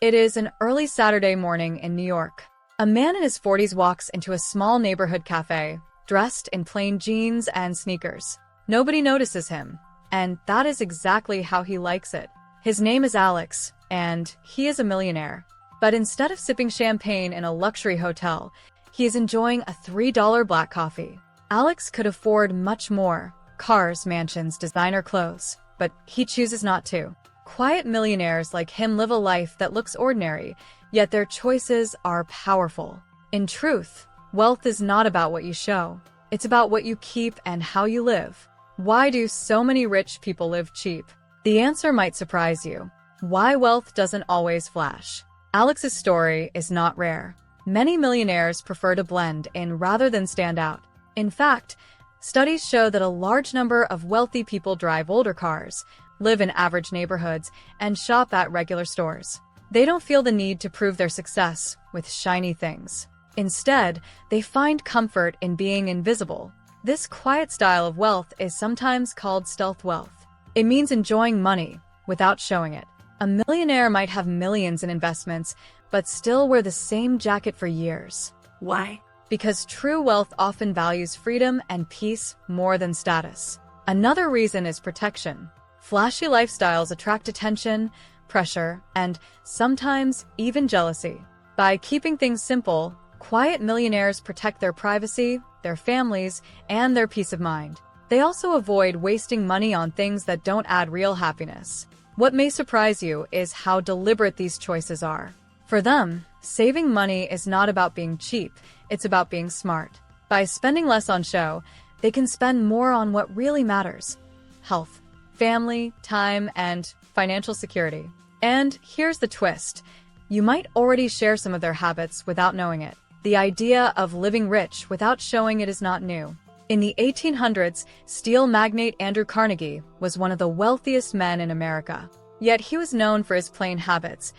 It is an early Saturday morning in New York. A man in his 40s walks into a small neighborhood cafe, dressed in plain jeans and sneakers. Nobody notices him, and that is exactly how he likes it. His name is Alex, and he is a millionaire. But instead of sipping champagne in a luxury hotel, he is enjoying a $3 black coffee. Alex could afford much more: cars, mansions, designer clothes, but he chooses not to. Quiet millionaires like him live a life that looks ordinary, yet their choices are powerful. In truth, wealth is not about what you show. It's about what you keep and how you live. Why do so many rich people live cheap? The answer might surprise you. Why wealth doesn't always flash. Alex's story is not rare. Many millionaires prefer to blend in rather than stand out. In fact, studies show that a large number of wealthy people drive older cars, live in average neighborhoods, and shop at regular stores. They don't feel the need to prove their success with shiny things. Instead, they find comfort in being invisible. This quiet style of wealth is sometimes called stealth wealth. It means enjoying money without showing it. A millionaire might have millions in investments, but still wear the same jacket for years. Why? Because true wealth often values freedom and peace more than status. Another reason is protection. Flashy lifestyles attract attention, pressure, and sometimes even jealousy. By keeping things simple, quiet millionaires protect their privacy, their families, and their peace of mind. They also avoid wasting money on things that don't add real happiness. What may surprise you is how deliberate these choices are. For them, saving money is not about being cheap, it's about being smart. By spending less on show, they can spend more on what really matters: health, family, time, and financial security. And here's the twist. You might already share some of their habits without knowing it. The idea of living rich without showing it is not new. In the 1800s, steel magnate Andrew Carnegie was one of the wealthiest men in America. Yet he was known for his plain habits,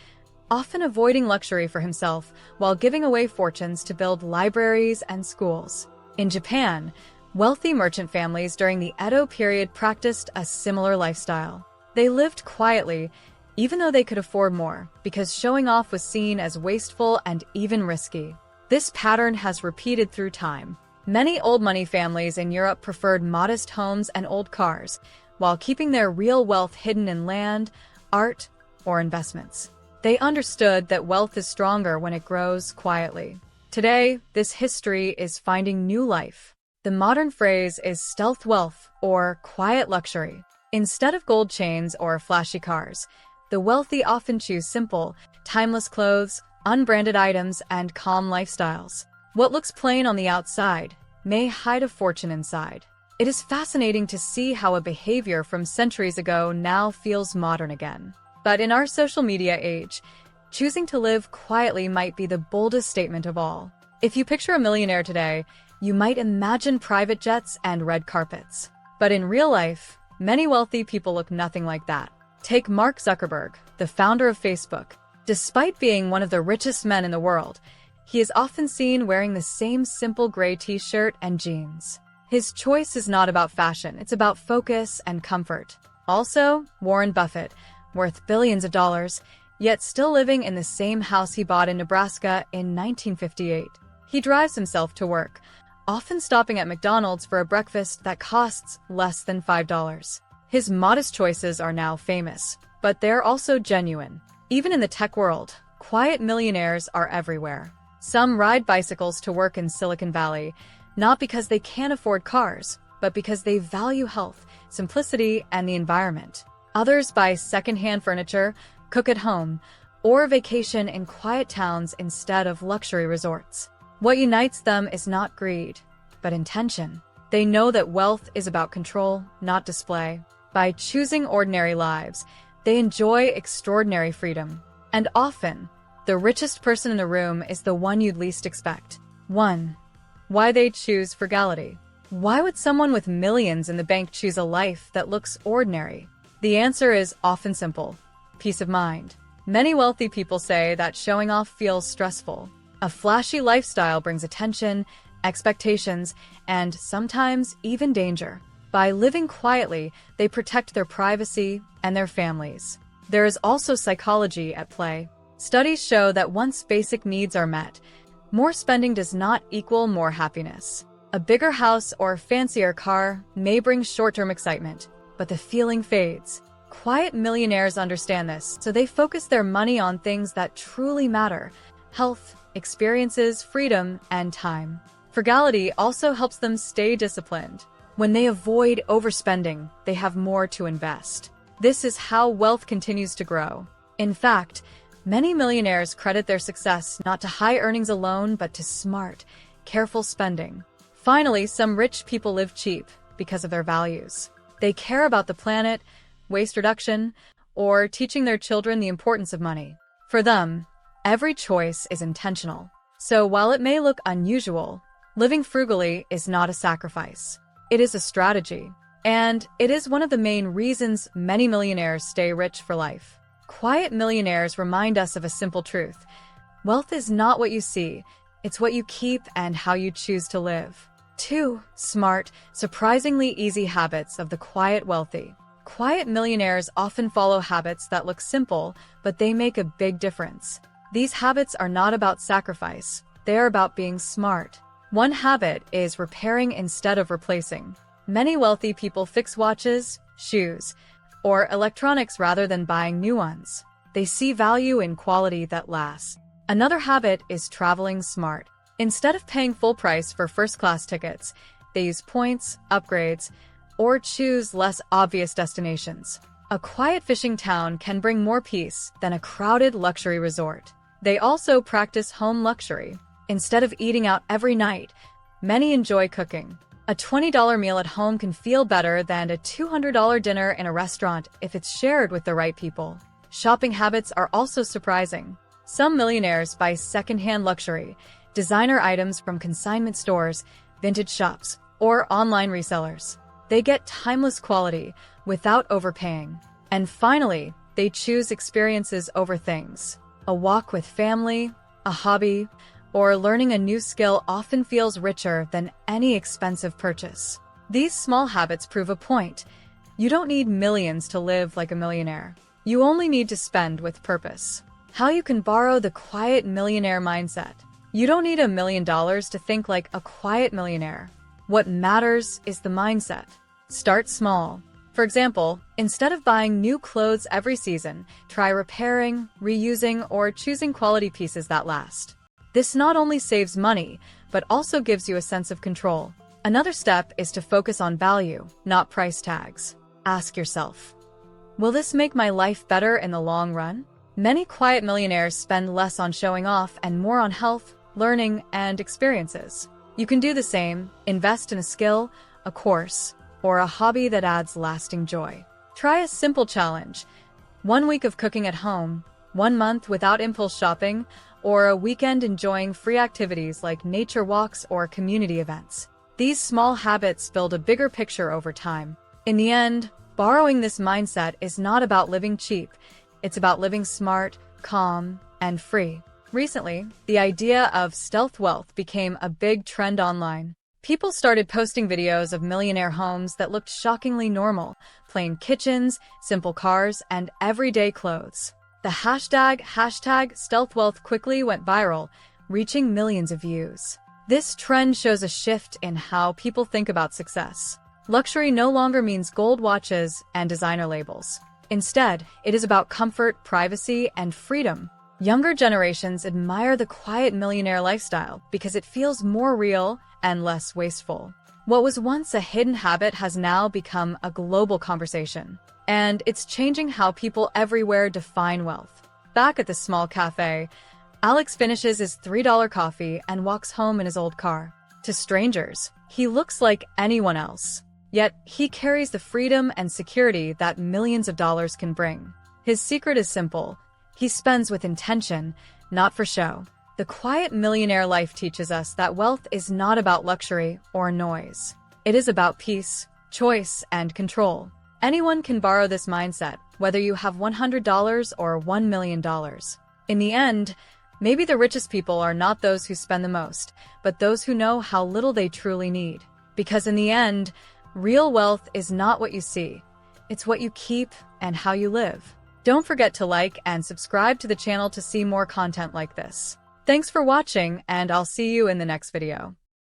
often avoiding luxury for himself while giving away fortunes to build libraries and schools. In Japan, wealthy merchant families during the Edo period practiced a similar lifestyle. They lived quietly, even though they could afford more, because showing off was seen as wasteful and even risky. This pattern has repeated through time. Many old money families in Europe preferred modest homes and old cars, while keeping their real wealth hidden in land, art, or investments. They understood that wealth is stronger when it grows quietly. Today, this history is finding new life. The modern phrase is stealth wealth, or quiet luxury. Instead of gold chains or flashy cars, the wealthy often choose simple, timeless clothes, unbranded items, and calm lifestyles. What looks plain on the outside may hide a fortune inside. It is fascinating to see how a behavior from centuries ago now feels modern again. But in our social media age, choosing to live quietly might be the boldest statement of all. If you picture a millionaire today, you might imagine private jets and red carpets. But in real life, many wealthy people look nothing like that. Take Mark Zuckerberg, the founder of Facebook. Despite being one of the richest men in the world, he is often seen wearing the same simple gray t-shirt and jeans. His choice is not about fashion, it's about focus and comfort. Also, Warren Buffett, worth billions of dollars, yet still living in the same house he bought in Nebraska in 1958. He drives himself to work, often stopping at McDonald's for a breakfast that costs less than $5. His modest choices are now famous, but they're also genuine. Even in the tech world, quiet millionaires are everywhere. Some ride bicycles to work in Silicon Valley, not because they can't afford cars, but because they value health, simplicity, and the environment. Others buy secondhand furniture, cook at home, or vacation in quiet towns instead of luxury resorts. What unites them is not greed, but intention. They know that wealth is about control, not display. By choosing ordinary lives, they enjoy extraordinary freedom. And often, the richest person in the room is the one you'd least expect. 1. Why they choose frugality. Why would someone with millions in the bank choose a life that looks ordinary? The answer is often simple: peace of mind. Many wealthy people say that showing off feels stressful. A flashy lifestyle brings attention, expectations, and sometimes even danger. By living quietly, they protect their privacy and their families. There is also psychology at play. Studies show that once basic needs are met, more spending does not equal more happiness. A bigger house or fancier car may bring short-term excitement, but the feeling fades. Quiet millionaires understand this, so they focus their money on things that truly matter: health, experiences, freedom, and time. Frugality also helps them stay disciplined. When they avoid overspending, they have more to invest. This is how wealth continues to grow. In fact, many millionaires credit their success not to high earnings alone, but to smart, careful spending. Finally, some rich people live cheap because of their values. They care about the planet, waste reduction, or teaching their children the importance of money. For them, every choice is intentional. So while it may look unusual, living frugally is not a sacrifice. It is a strategy. And it is one of the main reasons many millionaires stay rich for life. Quiet millionaires remind us of a simple truth: wealth is not what you see, it's what you keep and how you choose to live. 2. Smart, surprisingly easy habits of the quiet wealthy. Quiet millionaires often follow habits that look simple, but they make a big difference. These habits are not about sacrifice, they are about being smart. One habit is repairing instead of replacing. Many wealthy people fix watches, shoes, or electronics rather than buying new ones. They see value in quality that lasts. Another habit is traveling smart. Instead of paying full price for first-class tickets, they use points, upgrades, or choose less obvious destinations. A quiet fishing town can bring more peace than a crowded luxury resort. They also practice home luxury. Instead of eating out every night, many enjoy cooking. A $20 meal at home can feel better than a $200 dinner in a restaurant if it's shared with the right people. Shopping habits are also surprising. Some millionaires buy secondhand luxury, designer items from consignment stores, vintage shops, or online resellers. They get timeless quality without overpaying. And finally, they choose experiences over things. A walk with family, a hobby, or learning a new skill often feels richer than any expensive purchase. These small habits prove a point. You don't need millions to live like a millionaire. You only need to spend with purpose. How you can borrow the quiet millionaire mindset. You don't need $1 million to think like a quiet millionaire. What matters is the mindset. Start small. For example, instead of buying new clothes every season, try repairing, reusing, or choosing quality pieces that last. This not only saves money, but also gives you a sense of control. Another step is to focus on value, not price tags. Ask yourself, will this make my life better in the long run? Many quiet millionaires spend less on showing off and more on health, learning, and experiences. You can do the same. Invest in a skill, a course, or a hobby that adds lasting joy. Try a simple challenge: 1 week of cooking at home, 1 month without impulse shopping, or a weekend enjoying free activities like nature walks or community events. These small habits build a bigger picture over time. In the end, borrowing this mindset is not about living cheap. It's about living smart, calm, and free. Recently, the idea of stealth wealth became a big trend online. People started posting videos of millionaire homes that looked shockingly normal: plain kitchens, simple cars, and everyday clothes. The hashtag #StealthWealth quickly went viral, reaching millions of views. This trend shows a shift in how people think about success. Luxury no longer means gold watches and designer labels. Instead, it is about comfort, privacy, and freedom. Younger generations admire the quiet millionaire lifestyle because it feels more real and less wasteful. What was once a hidden habit has now become a global conversation. And it's changing how people everywhere define wealth. Back at the small cafe, Alex finishes his $3 coffee and walks home in his old car. To strangers, he looks like anyone else. Yet, he carries the freedom and security that millions of dollars can bring. His secret is simple: he spends with intention, not for show. The quiet millionaire life teaches us that wealth is not about luxury or noise. It is about peace, choice, and control. Anyone can borrow this mindset, whether you have $100 or $1 million. In the end, maybe the richest people are not those who spend the most, but those who know how little they truly need. Because in the end, real wealth is not what you see. It's what you keep and how you live. Don't forget to like and subscribe to the channel to see more content like this. Thanks for watching, and I'll see you in the next video.